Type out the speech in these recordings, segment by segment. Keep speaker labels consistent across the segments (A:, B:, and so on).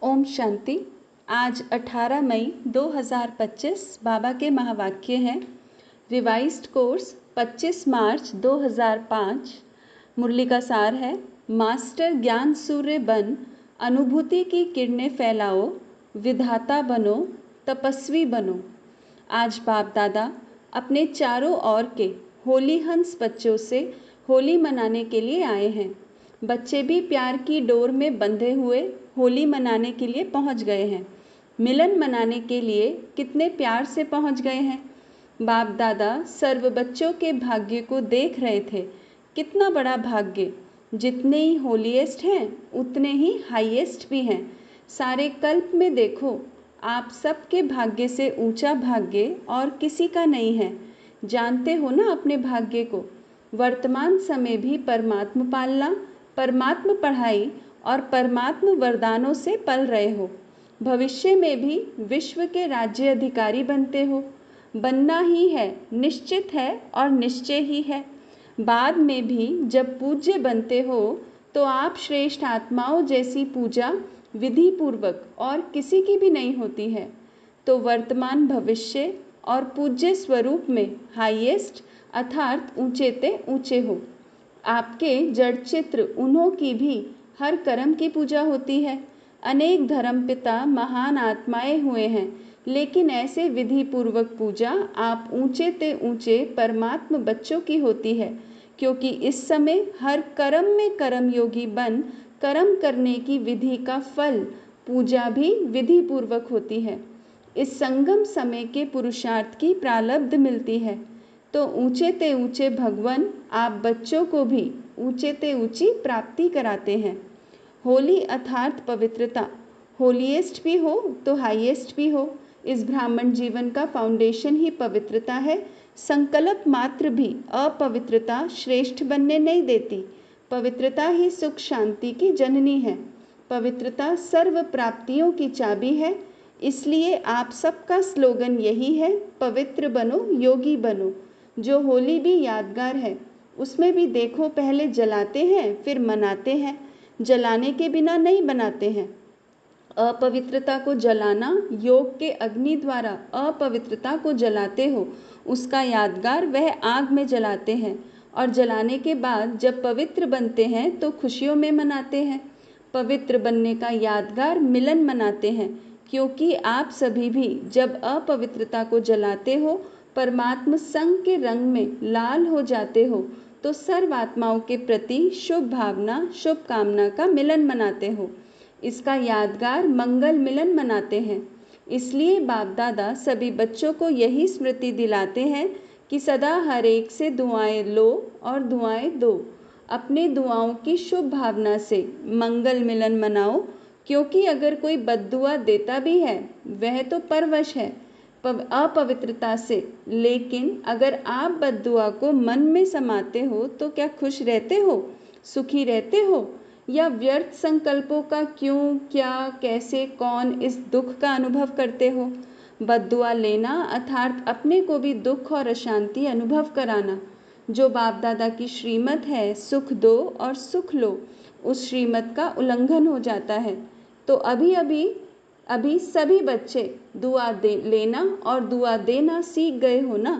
A: ओम शांति। आज 18 मई 2025 बाबा के महावाक्य हैं। रिवाइज्ड कोर्स 25 मार्च 2005। मुरली का सार है, मास्टर ज्ञान सूर्य बन, अनुभूति की किरणें फैलाओ, विधाता बनो, तपस्वी बनो। आज बाप दादा अपने चारों ओर के होली हंस बच्चों से होली मनाने के लिए आए हैं। बच्चे भी प्यार की डोर में बंधे हुए होली मनाने के लिए पहुंच गए हैं। मिलन मनाने के लिए कितने प्यार से पहुंच गए हैं। बाप दादा सर्व बच्चों के भाग्य को देख रहे थे। कितना बड़ा भाग्य, जितने ही होलीएस्ट हैं उतने ही हाईएस्ट भी हैं। सारे कल्प में देखो, आप सबके भाग्य से ऊंचा भाग्य और किसी का नहीं है। जानते हो ना अपने भाग्य को। वर्तमान समय भी परमात्मा पालना, परमात्मा पढ़ाई और परमात्मा वरदानों से पल रहे हो। भविष्य में भी विश्व के राज्य अधिकारी बनते हो, बनना ही है, निश्चित है और निश्चय ही है। बाद में भी जब पूज्य बनते हो तो आप श्रेष्ठ आत्माओं जैसी पूजा विधि पूर्वक और किसी की भी नहीं होती है। तो वर्तमान, भविष्य और पूज्य स्वरूप में हाईएस्ट अर्थात ऊंचे ते ऊंचे हो। आपके जड़ चित्र उन्हों की भी हर कर्म की पूजा होती है। अनेक धर्मपिता महान आत्माएं हुए हैं, लेकिन ऐसे विधि पूर्वक पूजा आप ऊंचे ते ऊंचे परमात्मा बच्चों की होती है, क्योंकि इस समय हर कर्म में कर्म योगी बन कर्म करने की विधि का फल पूजा भी विधि पूर्वक होती है। इस संगम समय के पुरुषार्थ की प्रारब्ध मिलती है। तो ऊंचे ते ऊंचे भगवान आप बच्चों को भी ऊंचे ते ऊंची प्राप्ति कराते हैं। होली अर्थात पवित्रता, होलीएस्ट भी हो तो हाईएस्ट भी हो। इस ब्राह्मण जीवन का फाउंडेशन ही पवित्रता है। संकल्प मात्र भी अपवित्रता श्रेष्ठ बनने नहीं देती। पवित्रता ही सुख शांति की जननी है। पवित्रता सर्व प्राप्तियों की चाबी है। इसलिए आप सबका स्लोगन यही है, पवित्र बनो, योगी बनो। जो होली भी यादगार है, उसमें भी देखो पहले जलाते हैं फिर मनाते हैं। जलाने के बिना नहीं बनाते हैं। अपवित्रता को जलाना, योग के अग्नि द्वारा अपवित्रता को जलाते हो, उसका यादगार वह आग में जलाते हैं। और जलाने के बाद जब पवित्र बनते हैं तो खुशियों में मनाते हैं। पवित्र बनने का यादगार मिलन मनाते हैं, क्योंकि आप सभी भी जब अपवित्रता को जलाते हो, परमात्मा संग के रंग में लाल हो जाते हो, तो सर्व आत्माओं के प्रति शुभ भावना, शुभ कामना का मिलन मनाते हो। इसका यादगार मंगल मिलन मनाते हैं। इसलिए बाप दादा सभी बच्चों को यही स्मृति दिलाते हैं कि सदा हर एक से दुआएं लो और दुआएं दो। अपने दुआओं की शुभ भावना से मंगल मिलन मनाओ, क्योंकि अगर कोई बद्दुआ देता भी है वह तो परवश है अपवित्रता से, लेकिन अगर आप बद्दुआ को मन में समाते हो तो क्या खुश रहते हो, सुखी रहते हो, या व्यर्थ संकल्पों का क्यों, क्या, कैसे, कौन इस दुख का अनुभव करते हो। बद्दुआ लेना अर्थात अपने को भी दुख और अशांति अनुभव कराना। जो बाप दादा की श्रीमत है, सुख दो और सुख लो, उस श्रीमत का उल्लंघन हो जाता है। तो अभी सभी बच्चे दुआ लेना और दुआ देना सीख गए हो ना।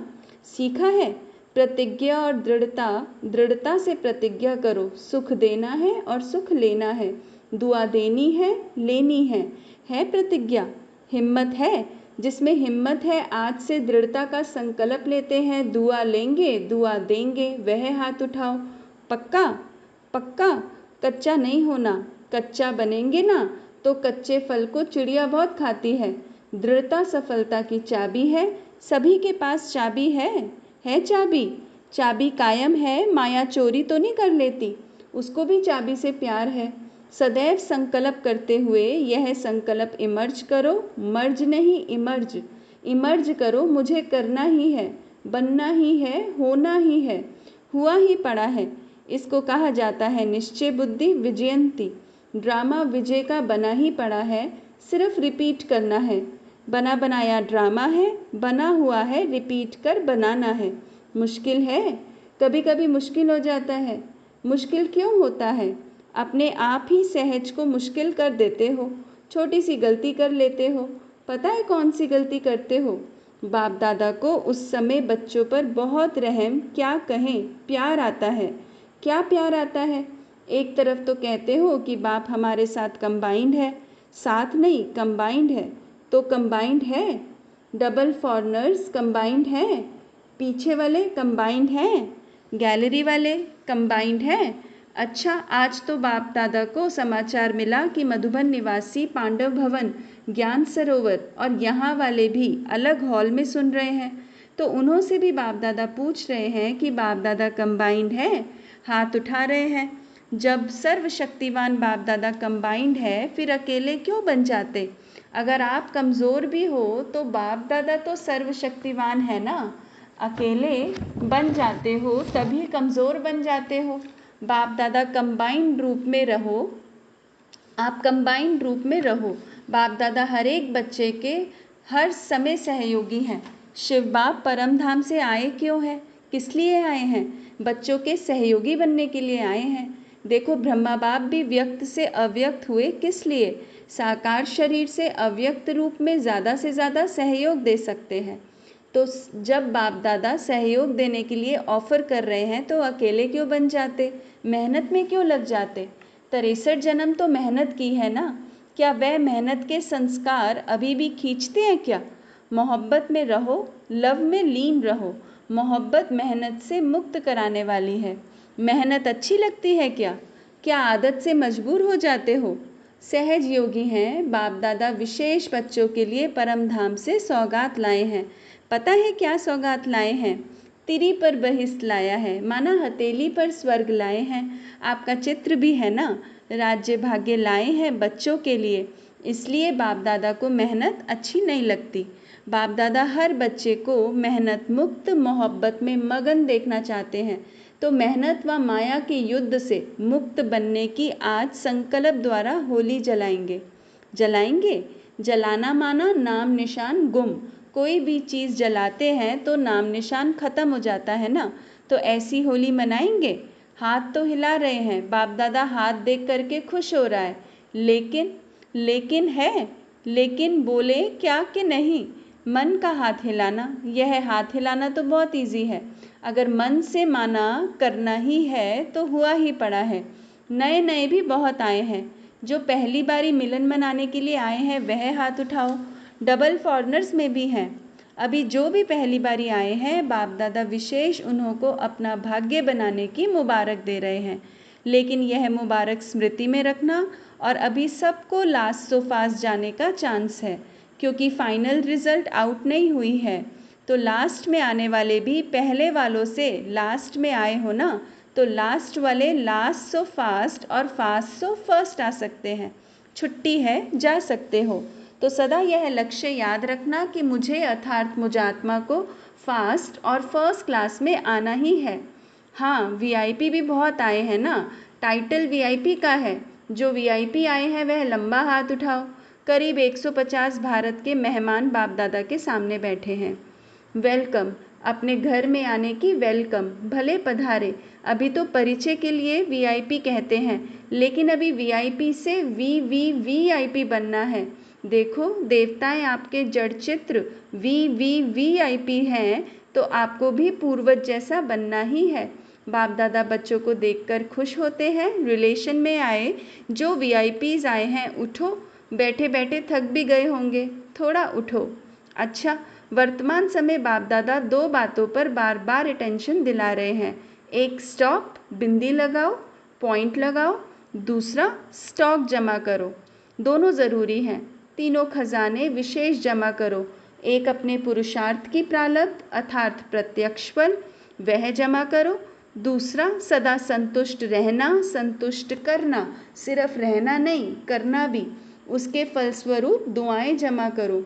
A: सीखा है प्रतिज्ञा और दृढ़ता से प्रतिज्ञा करो। सुख देना है और सुख लेना है, दुआ देनी है, लेनी है प्रतिज्ञा। हिम्मत है, जिसमें हिम्मत है आज से दृढ़ता का संकल्प लेते हैं, दुआ लेंगे, दुआ देंगे, वह हाथ उठाओ। पक्का पक्का, कच्चा नहीं होना। कच्चा बनेंगे ना तो कच्चे फल को चिड़िया बहुत खाती है। दृढ़ता सफलता की चाबी है। सभी के पास चाबी है चाबी। चाबी कायम है, माया चोरी तो नहीं कर लेती, उसको भी चाबी से प्यार है। सदैव संकल्प करते हुए यह संकल्प इमर्ज करो, मर्ज नहीं इमर्ज करो। मुझे करना ही है, बनना ही है, होना ही है, हुआ ही पड़ा है। इसको कहा जाता है निश्चय बुद्धि विजयंती। ड्रामा विजय का बना ही पड़ा है, सिर्फ रिपीट करना है। बना बनाया ड्रामा है, बना हुआ है, रिपीट कर बनाना है। मुश्किल है, कभी कभी मुश्किल हो जाता है। मुश्किल क्यों होता है? अपने आप ही सहज को मुश्किल कर देते हो। छोटी सी गलती कर लेते हो। पता है कौन सी गलती करते हो? बाप दादा को उस समय बच्चों पर बहुत रहम, क्या कहें, प्यार आता है। क्या प्यार आता है? एक तरफ तो कहते हो कि बाप हमारे साथ कंबाइंड है, साथ नहीं कंबाइंड है। तो कंबाइंड है, डबल फॉरनर्स कंबाइंड है, पीछे वाले कंबाइंड हैं, गैलरी वाले कंबाइंड हैं। अच्छा, आज तो बाप दादा को समाचार मिला कि मधुबन निवासी पांडव भवन, ज्ञान सरोवर और यहाँ वाले भी अलग हॉल में सुन रहे हैं। तो उन्हों से भी बाप दादा पूछ रहे हैं कि बाप दादा कंबाइंड है? हाथ उठा रहे हैं। जब सर्वशक्तिवान बाप दादा कंबाइंड है, फिर अकेले क्यों बन जाते? अगर आप कमज़ोर भी हो तो बाप दादा तो सर्वशक्तिवान है ना। अकेले बन जाते हो तभी कमज़ोर बन जाते हो। बाप दादा कंबाइंड रूप में रहो, आप कंबाइंड रूप में रहो। बाप दादा हर एक बच्चे के हर समय सहयोगी हैं। शिव बाप परम धाम से आए क्यों हैं? किस लिए आए हैं? बच्चों के सहयोगी बनने के लिए आए हैं। देखो, ब्रह्मा बाप भी व्यक्त से अव्यक्त हुए, किस लिए? साकार शरीर से अव्यक्त रूप में ज़्यादा से ज़्यादा सहयोग दे सकते हैं। तो जब बाप दादा सहयोग देने के लिए ऑफर कर रहे हैं तो अकेले क्यों बन जाते? मेहनत में क्यों लग जाते? 63 जन्म तो मेहनत की है ना। क्या वह मेहनत के संस्कार अभी भी खींचते हैं क्या? मोहब्बत में रहो, लव में लीन रहो। मोहब्बत मेहनत से मुक्त कराने वाली है। मेहनत अच्छी लगती है क्या? क्या आदत से मजबूर हो जाते हो? सहज योगी हैं बाप दादा, विशेष बच्चों के लिए परम धाम से सौगात लाए हैं। पता है क्या सौगात लाए हैं? तिरी पर बहिष्ट लाया है, माना हथेली पर स्वर्ग लाए हैं। आपका चित्र भी है ना। राज्य भाग्य लाए हैं बच्चों के लिए। इसलिए बाप दादा को मेहनत अच्छी नहीं लगती। बाप दादा हर बच्चे को मेहनत मुक्त, मोहब्बत में मगन देखना चाहते हैं। तो मेहनत व माया के युद्ध से मुक्त बनने की आज संकल्प द्वारा होली जलाएंगे। जलाएंगे, जलाना माना नाम निशान गुम। कोई भी चीज़ जलाते हैं तो नाम निशान ख़त्म हो जाता है ना। तो ऐसी होली मनाएंगे। हाथ तो हिला रहे हैं, बाप दादा हाथ देख करके खुश हो रहा है। लेकिन है, लेकिन बोले क्या कि नहीं? मन का हाथ हिलाना, यह हाथ हिलाना तो बहुत इजी है। अगर मन से माना करना ही है तो हुआ ही पड़ा है। नए नए भी बहुत आए हैं। जो पहली बारी मिलन मनाने के लिए आए हैं वह हाथ उठाओ। डबल फॉरनर्स में भी हैं। अभी जो भी पहली बारी आए हैं, बाप दादा विशेष उन्हों को अपना भाग्य बनाने की मुबारक दे रहे हैं। लेकिन यह मुबारक स्मृति में रखना, और अभी सबको लास्ट सो फास्ट जाने का चांस है, क्योंकि फाइनल रिजल्ट आउट नहीं हुई है। तो लास्ट में आने वाले भी पहले वालों से लास्ट में आए हो ना, तो लास्ट वाले लास्ट सो फास्ट और फास्ट सो फर्स्ट आ सकते हैं। छुट्टी है, जा सकते हो। तो सदा यह लक्ष्य याद रखना कि मुझे अर्थात मुझात्मा को फास्ट और फर्स्ट क्लास में आना ही है। हाँ, वीआईपी भी बहुत आए हैं ना। टाइटल वीआईपी का है। जो वीआईपी आए हैं वह लंबा हाथ उठाओ। करीब 150 भारत के मेहमान बाप दादा के सामने बैठे हैं। वेलकम, अपने घर में आने की वेलकम, भले पधारे। अभी तो परिचय के लिए वीआईपी कहते हैं, लेकिन अभी वीआईपी से वीआईपी बनना है। देखो, देवताएं आपके जड़ चित्र वीआईपी हैं, तो आपको भी पूर्वज जैसा बनना ही है। बाप दादा बच्चों को देखकर खुश होते हैं। रिलेशन में आए जो वीआईपीज आए हैं, उठो। बैठे बैठे थक भी गए होंगे, थोड़ा उठो। अच्छा, वर्तमान समय बाप दादा दो बातों पर बार बार अटेंशन दिला रहे हैं। एक स्टॉप, बिंदी लगाओ, पॉइंट लगाओ। दूसरा स्टॉक जमा करो। दोनों ज़रूरी हैं। तीनों खजाने विशेष जमा करो। एक अपने पुरुषार्थ की प्रारब्ध अर्थात प्रत्यक्ष फल, वह जमा करो। दूसरा सदा संतुष्ट रहना, संतुष्ट करना, सिर्फ रहना नहीं करना भी। उसके फलस्वरूप दुआएं जमा करो।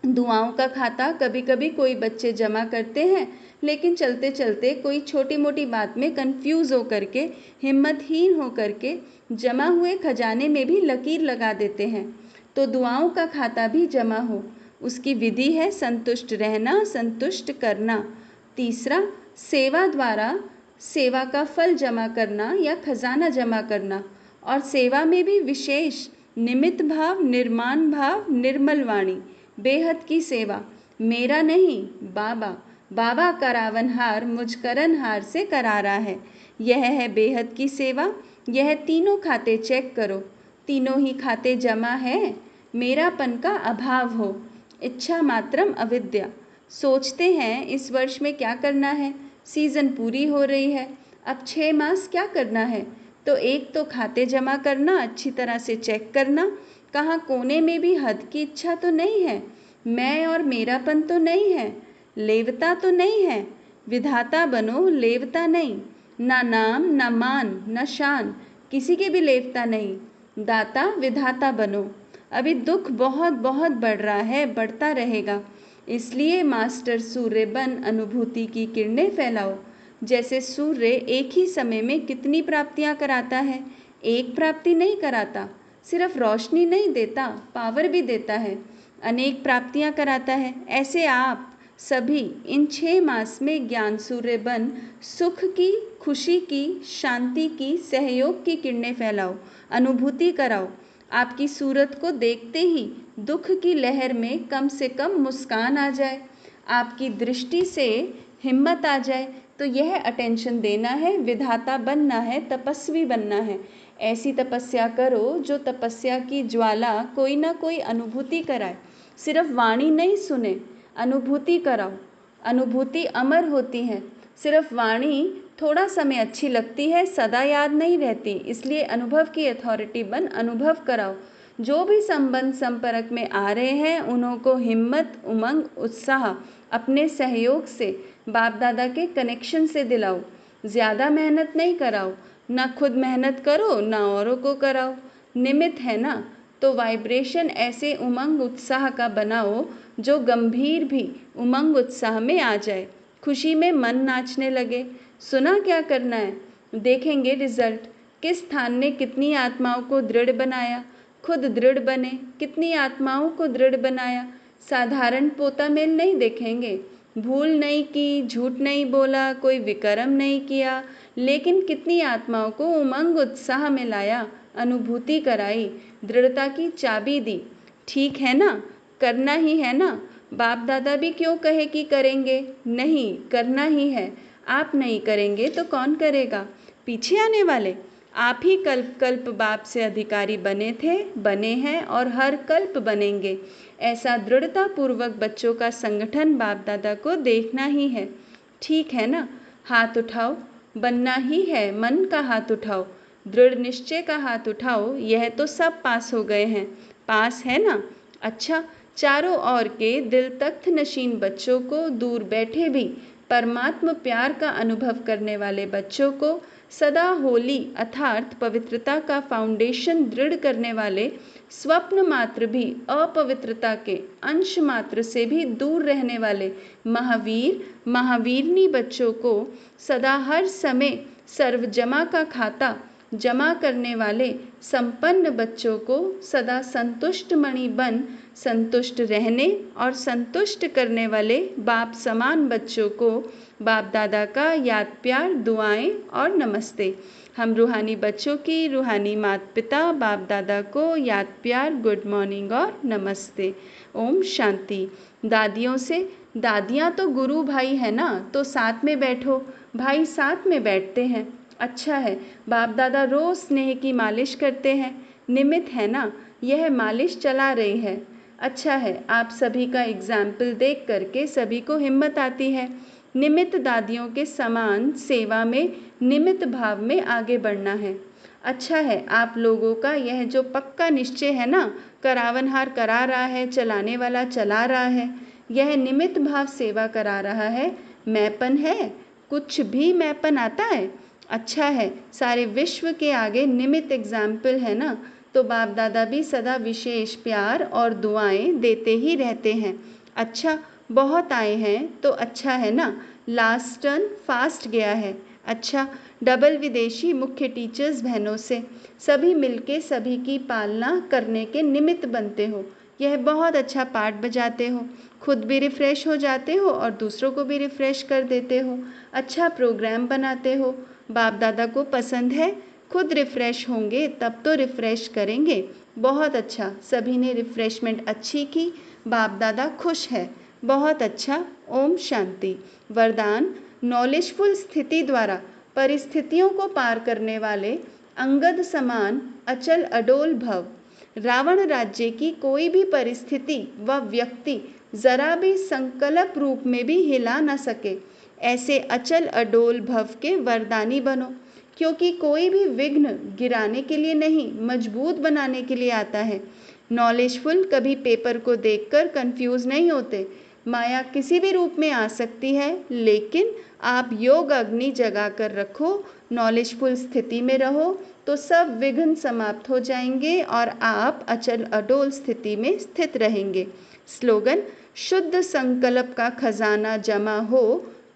A: दुआओं का खाता कभी कभी कोई बच्चे जमा करते हैं, लेकिन चलते चलते कोई छोटी मोटी बात में कंफ्यूज हो करके, हिम्मतहीन हो करके जमा हुए खजाने में भी लकीर लगा देते हैं। तो दुआओं का खाता भी जमा हो। उसकी विधि है संतुष्ट रहना, संतुष्ट करना। तीसरा, सेवा द्वारा सेवा का फल जमा करना या खजाना जमा करना। और सेवा में भी विशेष निमित्त भाव, निर्माण भाव, निर्मल वाणी, बेहद की सेवा, मेरा नहीं बाबा, बाबा करावनहार मुझ करनहार से करारा है। यह है बेहद की सेवा। यह तीनों खाते चेक करो, तीनों ही खाते जमा है। मेरापन का अभाव हो, इच्छा मात्रम अविद्या। सोचते हैं इस वर्ष में क्या करना है, सीज़न पूरी हो रही है, अब 6 मास क्या करना है। तो एक तो खाते जमा करना, अच्छी तरह से चेक करना, कहाँ कोने में भी हद की इच्छा तो नहीं है, मैं और मेरापन तो नहीं है, लेवता तो नहीं है। विधाता बनो, लेवता नहीं, ना नाम ना मान ना शान, किसी के भी लेवता नहीं। दाता विधाता बनो। अभी दुख बहुत बहुत बढ़ रहा है, बढ़ता रहेगा, इसलिए मास्टर सूर्य बन अनुभूति की किरणें फैलाओ। जैसे सूर्य एक ही समय में कितनी प्राप्तियां कराता है, एक प्राप्ति नहीं कराता, सिर्फ रोशनी नहीं देता, पावर भी देता है, अनेक प्राप्तियां कराता है। ऐसे आप सभी इन 6 मास में ज्ञान सूर्य बन सुख की, खुशी की, शांति की, सहयोग की किरणें फैलाओ, अनुभूति कराओ। आपकी सूरत को देखते ही दुख की लहर में कम से कम मुस्कान आ जाए, आपकी दृष्टि से हिम्मत आ जाए। तो यह अटेंशन देना है, विधाता बनना है, तपस्वी बनना है। ऐसी तपस्या करो जो तपस्या की ज्वाला कोई ना कोई अनुभूति कराए। सिर्फ वाणी नहीं सुने, अनुभूति कराओ। अनुभूति अमर होती है, सिर्फ वाणी थोड़ा समय अच्छी लगती है, सदा याद नहीं रहती। इसलिए अनुभव की अथॉरिटी बन अनुभव कराओ। जो भी संबंध संपर्क में आ रहे हैं उन्हों को हिम्मत, उमंग, उत्साह अपने सहयोग से, बाप दादा के कनेक्शन से दिलाओ। ज़्यादा मेहनत नहीं कराओ, ना खुद मेहनत करो ना औरों को कराओ। निमित्त है ना, तो वाइब्रेशन ऐसे उमंग उत्साह का बनाओ जो गंभीर भी उमंग उत्साह में आ जाए, खुशी में मन नाचने लगे। सुना क्या करना है, देखेंगे रिजल्ट। किस स्थान ने कितनी आत्माओं को दृढ़ बनाया, खुद दृढ़ बने, कितनी आत्माओं को दृढ़ बनाया। साधारण पोता मेल नहीं देखेंगे, भूल नहीं की, झूठ नहीं बोला, कोई विकर्म नहीं किया, लेकिन कितनी आत्माओं को उमंग उत्साह में लाया, अनुभूति कराई, दृढ़ता की चाबी दी। ठीक है ना, करना ही है ना। बाप दादा भी क्यों कहे कि करेंगे, नहीं, करना ही है। आप नहीं करेंगे तो कौन करेगा, पीछे आने वाले। आप ही कल्प कल्प बाप से अधिकारी बने थे, बने हैं और हर कल्प बनेंगे। ऐसा दृढ़ता पूर्वक बच्चों का संगठन बाप दादा को देखना ही है। ठीक है ना, हाथ उठाओ, बनना ही है, मन का हाथ उठाओ, दृढ़ निश्चय का हाथ उठाओ। यह तो सब पास हो गए हैं, पास है ना। अच्छा, चारों ओर के दिल तख्त नशीन बच्चों को, दूर बैठे भी परमात्म प्यार का अनुभव करने वाले बच्चों को, सदा होली अर्थात पवित्रता का फाउंडेशन दृढ़ करने वाले, स्वप्न मात्र भी अपवित्रता के अंश मात्र से भी दूर रहने वाले महावीर महावीरनी बच्चों को, सदा हर समय सर्व जमा का खाता जमा करने वाले संपन्न बच्चों को, सदा संतुष्ट मणि बन संतुष्ट रहने और संतुष्ट करने वाले बाप समान बच्चों को, बाप दादा का याद प्यार, दुआएं और नमस्ते। हम रूहानी बच्चों की रूहानी माता पिता बाप दादा को याद प्यार, गुड मॉर्निंग और नमस्ते। ओम शांति। दादियों से, दादियाँ तो गुरु भाई है ना, तो साथ में बैठो, भाई साथ में बैठते हैं। अच्छा है, बाप दादा रोज़ स्नेह की मालिश करते हैं, निमित्त है ना, यह मालिश चला रही है। अच्छा है, आप सभी का एग्जाम्पल देख करके सभी को हिम्मत आती है। निमित्त दादियों के समान सेवा में, निमित्त भाव में आगे बढ़ना है। अच्छा है, आप लोगों का यह जो पक्का निश्चय है ना, करावनहार करा रहा है, चलाने वाला चला रहा है, यह निमित्त भाव सेवा करा रहा है। मैपन है, कुछ भी मैपन आता है। अच्छा है, सारे विश्व के आगे निमित्त एग्जाम्पल है ना, तो बाप दादा भी सदा विशेष प्यार और दुआएं देते ही रहते हैं। अच्छा, बहुत आए हैं तो अच्छा है ना, लास्ट टर्न फास्ट गया है। अच्छा, डबल विदेशी मुख्य टीचर्स बहनों से सभी मिलके सभी की पालना करने के निमित्त बनते हो। यह बहुत अच्छा पार्ट बजाते हो, खुद भी रिफ़्रेश हो जाते हो और दूसरों को भी रिफ़्रेश कर देते हो। अच्छा प्रोग्राम बनाते हो, बाप दादा को पसंद है। खुद रिफ़्रेश होंगे तब तो रिफ़्रेश करेंगे। बहुत अच्छा, सभी ने रिफ़्रेशमेंट अच्छी की, बाप दादा खुश है। बहुत अच्छा, ओम शांति। वरदान, नॉलेजफुल स्थिति द्वारा परिस्थितियों को पार करने वाले अंगद समान अचल अडोल भव। रावण राज्य की कोई भी परिस्थिति व व्यक्ति जरा भी संकल्प रूप में भी हिला न सके, ऐसे अचल अडोल भव के वरदानी बनो। क्योंकि कोई भी विघ्न गिराने के लिए नहीं, मजबूत बनाने के लिए आता है। नॉलेजफुल कभी पेपर को देखकर कंफ्यूज नहीं होते। माया किसी भी रूप में आ सकती है, लेकिन आप योग अग्नि जगा कर रखो, नॉलेजफुल स्थिति में रहो तो सब विघ्न समाप्त हो जाएंगे और आप अचल अडोल स्थिति में स्थित रहेंगे। स्लोगन, शुद्ध संकल्प का खजाना जमा हो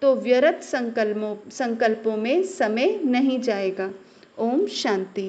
A: तो व्यर्थ संकल्पों में समय नहीं जाएगा। ओम शांति।